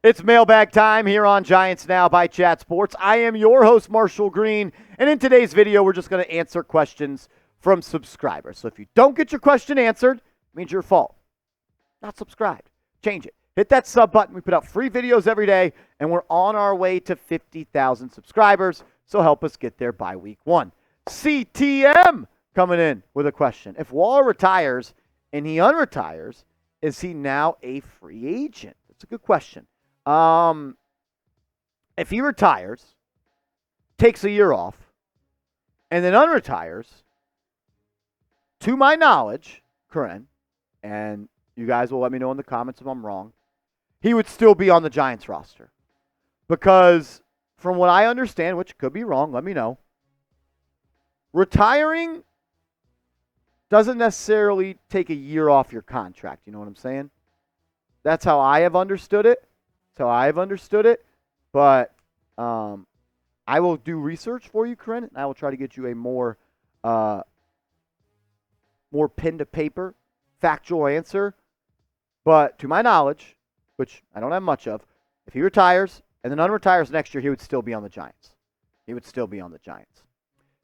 It's mailbag time here on Giants Now by Chat Sports. I am your host, Marshall Green, and in today's video, we're just going to answer questions from subscribers. So if you don't get your question answered, it means your fault. Not subscribed. Change it. Hit that sub button. We put out free videos every day, and we're on our way to 50,000 subscribers, so help us get there by week 1. CTM coming in with a question. If Waller retires and he unretires, is he now a free agent? That's a good question. If he retires, takes a year off, and then unretires, to my knowledge, Corinne, and you guys will let me know in the comments if I'm wrong, he would still be on the Giants roster. Because from what I understand, which could be wrong, let me know, retiring doesn't necessarily take a year off your contract. You know what I'm saying? That's how I have understood it. But I will do research for you, Corinne, and I will try to get you a more pen to paper, factual answer. But to my knowledge, which I don't have much of, if he retires and then unretires next year, he would still be on the Giants.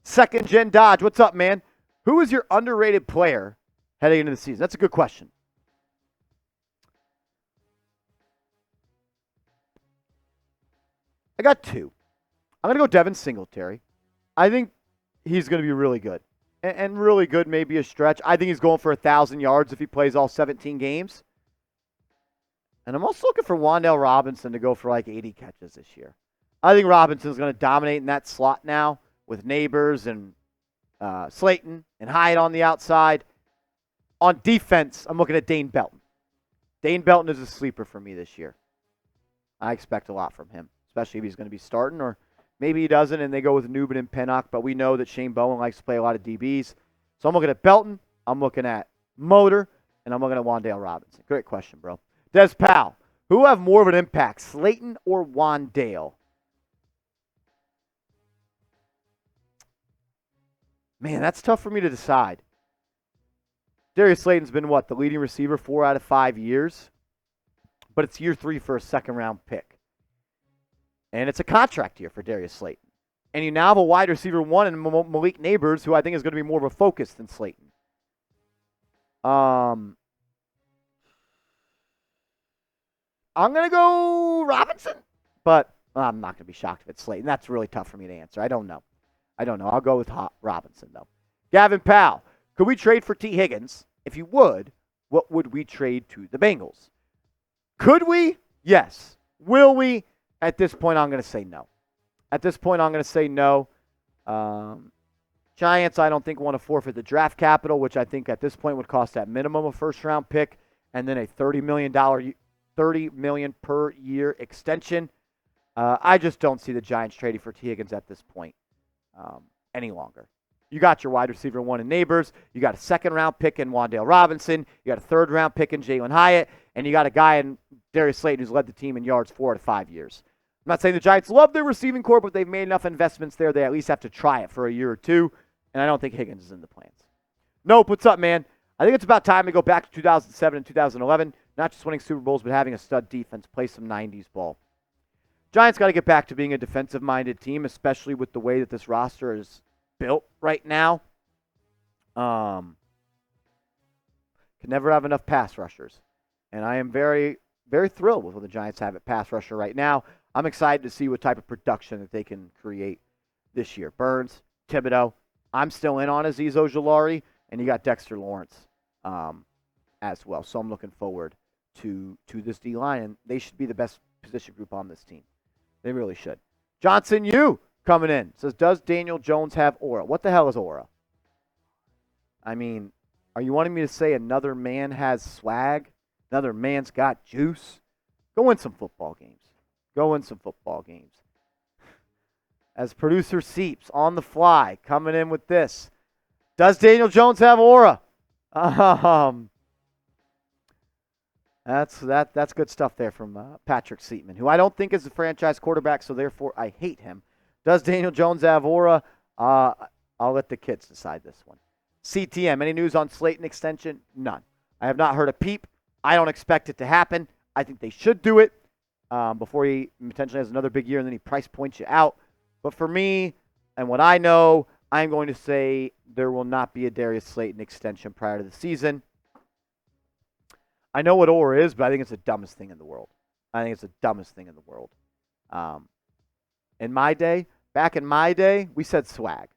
Second Gen Dodge, what's up, man? Who is your underrated player heading into the season? That's a good question. I got 2. I'm going to go Devin Singletary. I think he's going to be really good. And really good may be a stretch. I think he's going for 1,000 yards if he plays all 17 games. And I'm also looking for Wan'Dale Robinson to go for like 80 catches this year. I think Robinson's going to dominate in that slot now with Neighbors and Slayton and Hyatt on the outside. On defense, I'm looking at Dane Belton. Dane Belton is a sleeper for me this year. I expect a lot from him, especially if he's going to be starting, or maybe he doesn't and they go with Newman and Pinnock, but we know that Shane Bowen likes to play a lot of DBs. So I'm looking at Belton, I'm looking at Motor, and I'm looking at Wan'Dale Robinson. Great question, bro. Des Powell, who will have more of an impact, Slayton or Wan'Dale? Man, that's tough for me to decide. Darius Slayton's been, the leading receiver 4 out of 5 years? But it's year 3 for a second-round pick. And it's a contract year for Darius Slayton. And you now have a wide receiver 1 in Malik Neighbors, who I think is going to be more of a focus than Slayton. I'm going to go Robinson, but I'm not going to be shocked if it's Slayton. That's really tough for me to answer. I don't know. I'll go with Robinson, though. Gavin Powell, could we trade for T. Higgins? If you would, what would we trade to the Bengals? Could we? Yes. Will we? At this point, I'm going to say no. Giants, I don't think, want to forfeit the draft capital, which I think at this point would cost at minimum a first-round pick and then a $30 million per year extension. I just don't see the Giants trading for T. Higgins at this point any longer. You got your wide receiver 1 in Neighbors. You got a second-round pick in Wan'Dale Robinson. You got a third-round pick in Jalen Hyatt. And you got a guy in Darius Slayton who's led the team in yards 4 out of 5 years. I'm not saying the Giants love their receiving core, but they've made enough investments there. They at least have to try it for a year or 2. And I don't think Higgins is in the plans. Nope, what's up, man? I think it's about time to go back to 2007 and 2011. Not just winning Super Bowls, but having a stud defense, play some 90s ball. Giants got to get back to being a defensive-minded team, especially with the way that this roster is built right now. Can never have enough pass rushers. And I am very, very thrilled with what the Giants have at pass rusher right now. I'm excited to see what type of production that they can create this year. Burns, Thibodeaux. I'm still in on Azeez Ojulari, and you got Dexter Lawrence as well. So I'm looking forward to this D-line, and they should be the best position group on this team. They really should. Johnson Yu coming in. Says, does Daniel Jones have aura? What the hell is aura? I mean, are you wanting me to say another man has swag? Another man's got juice? Go win some football games. As producer Seeps on the fly coming in with this. Does Daniel Jones have aura? That's good stuff there from Patrick Seatman, who I don't think is a franchise quarterback, so therefore I hate him. Does Daniel Jones have aura? I'll let the kids decide this one. CTM, any news on Slayton extension? None. I have not heard a peep. I don't expect it to happen. I think they should do it. before he potentially has another big year, and then he price points you out. But for me, and what I know, I'm going to say there will not be a Darius Slayton extension prior to the season. I know what OR is, but I think it's the dumbest thing in the world. In my day, back in my day, we said swag.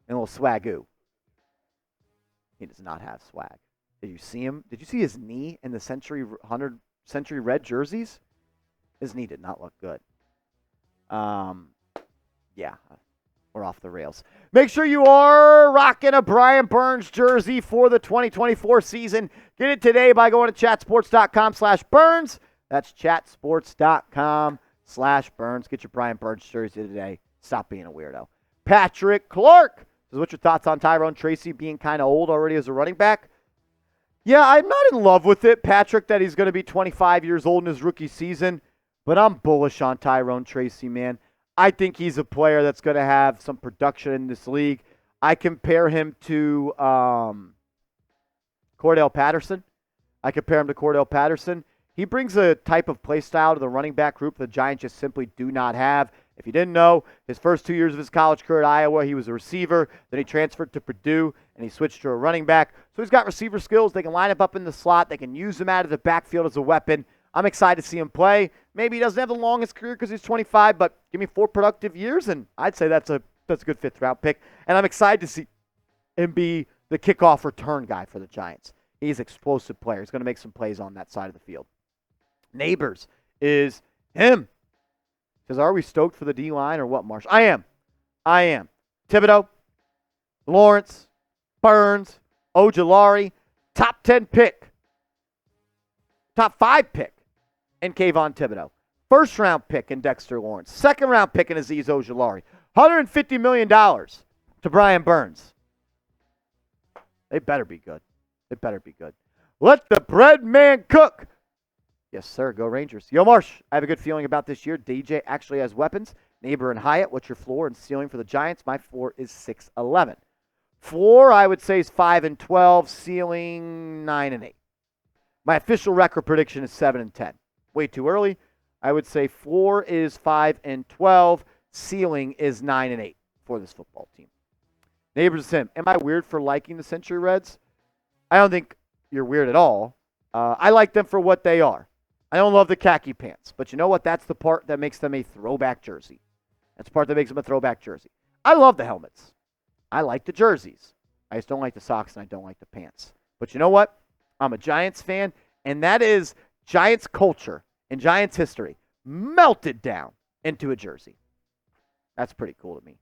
And a little swagoo. He does not have swag. Did you see him? Did you see his knee in the Century Red jerseys? His knee did not look good. Yeah, we're off the rails. Make sure you are rocking a Brian Burns jersey for the 2024 season. Get it today by going to chatsports.com/Burns. That's chatsports.com/Burns. Get your Brian Burns jersey today. Stop being a weirdo. Patrick Clark says, what's your thoughts on Tyrone Tracy being kind of old already as a running back? Yeah, I'm not in love with it, Patrick, that he's going to be 25 years old in his rookie season, but I'm bullish on Tyrone Tracy, man. I think he's a player that's going to have some production in this league. I compare him to Cordell Patterson. He brings a type of play style to the running back group the Giants just simply do not have. If you didn't know, his first 2 years of his college career at Iowa, he was a receiver. Then he transferred to Purdue, and he switched to a running back. So he's got receiver skills. They can line him up in the slot. They can use him out of the backfield as a weapon. I'm excited to see him play. Maybe he doesn't have the longest career because he's 25, but give me 4 productive years, and I'd say that's a good fifth-round pick. And I'm excited to see him be the kickoff return guy for the Giants. He's an explosive player. He's going to make some plays on that side of the field. Neighbors is him. Says, are we stoked for the D-line or what, Marsh? I am. Thibodeaux, Lawrence, Burns, Ojulari, top 10 pick. Top 5 pick in Kayvon Thibodeaux. First-round pick in Dexter Lawrence. Second-round pick in Azeez Ojulari. $150 million to Brian Burns. They better be good. Let the bread man cook. Yes, sir. Go Rangers. Yo, Marsh, I have a good feeling about this year. DJ actually has weapons. Neighbor and Hyatt, what's your floor and ceiling for the Giants? My floor is 6-11. Floor, I would say, is 5-12. Ceiling, 9-8. My official record prediction is 7-10. Way too early. I would say floor is 5-12. Ceiling is 9-8 for this football team. Neighbors is him. Am I weird for liking the Century Reds? I don't think you're weird at all. I like them for what they are. I don't love the khaki pants, but you know what? That's the part that makes them a throwback jersey. I love the helmets. I like the jerseys. I just don't like the socks and I don't like the pants. But you know what? I'm a Giants fan, and that is Giants culture and Giants history melted down into a jersey. That's pretty cool to me.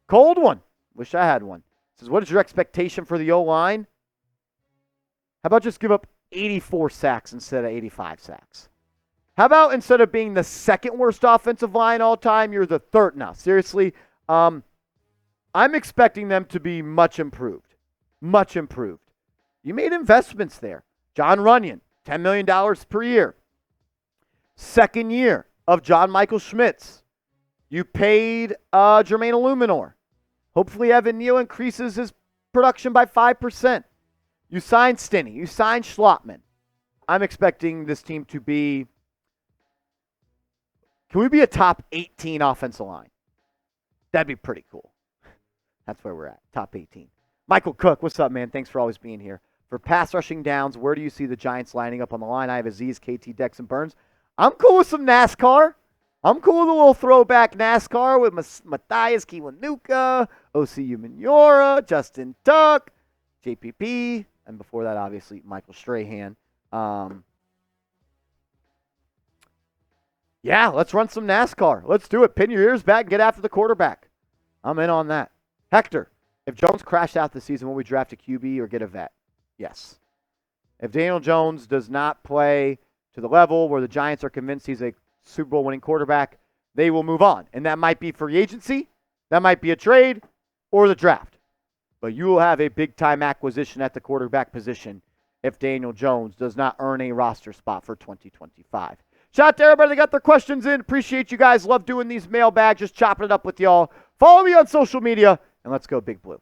Cold one. Wish I had one. Says, what is your expectation for the O-line? How about just give up 84 sacks instead of 85 sacks? How about instead of being the second worst offensive line all time, you're the third now? Seriously, I'm expecting them to be much improved. You made investments there. John Runyon, $10 million per year. Second year of John Michael Schmitz. You paid Jermaine Illuminor. Hopefully Evan Neal increases his production by 5%. You signed Stinney. You signed Schlottman. I'm expecting this team to be, can we be a top 18 offensive line? That'd be pretty cool. That's where we're at, top 18. Michael Cook, what's up, man? Thanks for always being here. For pass rushing downs, where do you see the Giants lining up on the line? I have Azeez, KT, Dex, and Burns. I'm cool with some NASCAR. I'm cool with a little throwback NASCAR with Matthias Kiwanuka, O.C.U. Minora, Justin Tuck, JPP, and before that, obviously, Michael Strahan. Yeah, let's run some NASCAR. Let's do it. Pin your ears back and get after the quarterback. I'm in on that. Hector, if Jones crashed out this season, will we draft a QB or get a vet? Yes. If Daniel Jones does not play to the level where the Giants are convinced he's a Super Bowl winning quarterback, they will move on. And that might be free agency, that might be a trade, or the draft. But you will have a big-time acquisition at the quarterback position if Daniel Jones does not earn a roster spot for 2025. Shout out to everybody that got their questions in. Appreciate you guys. Love doing these mailbags, just chopping it up with y'all. Follow me on social media, and let's go Big Blue.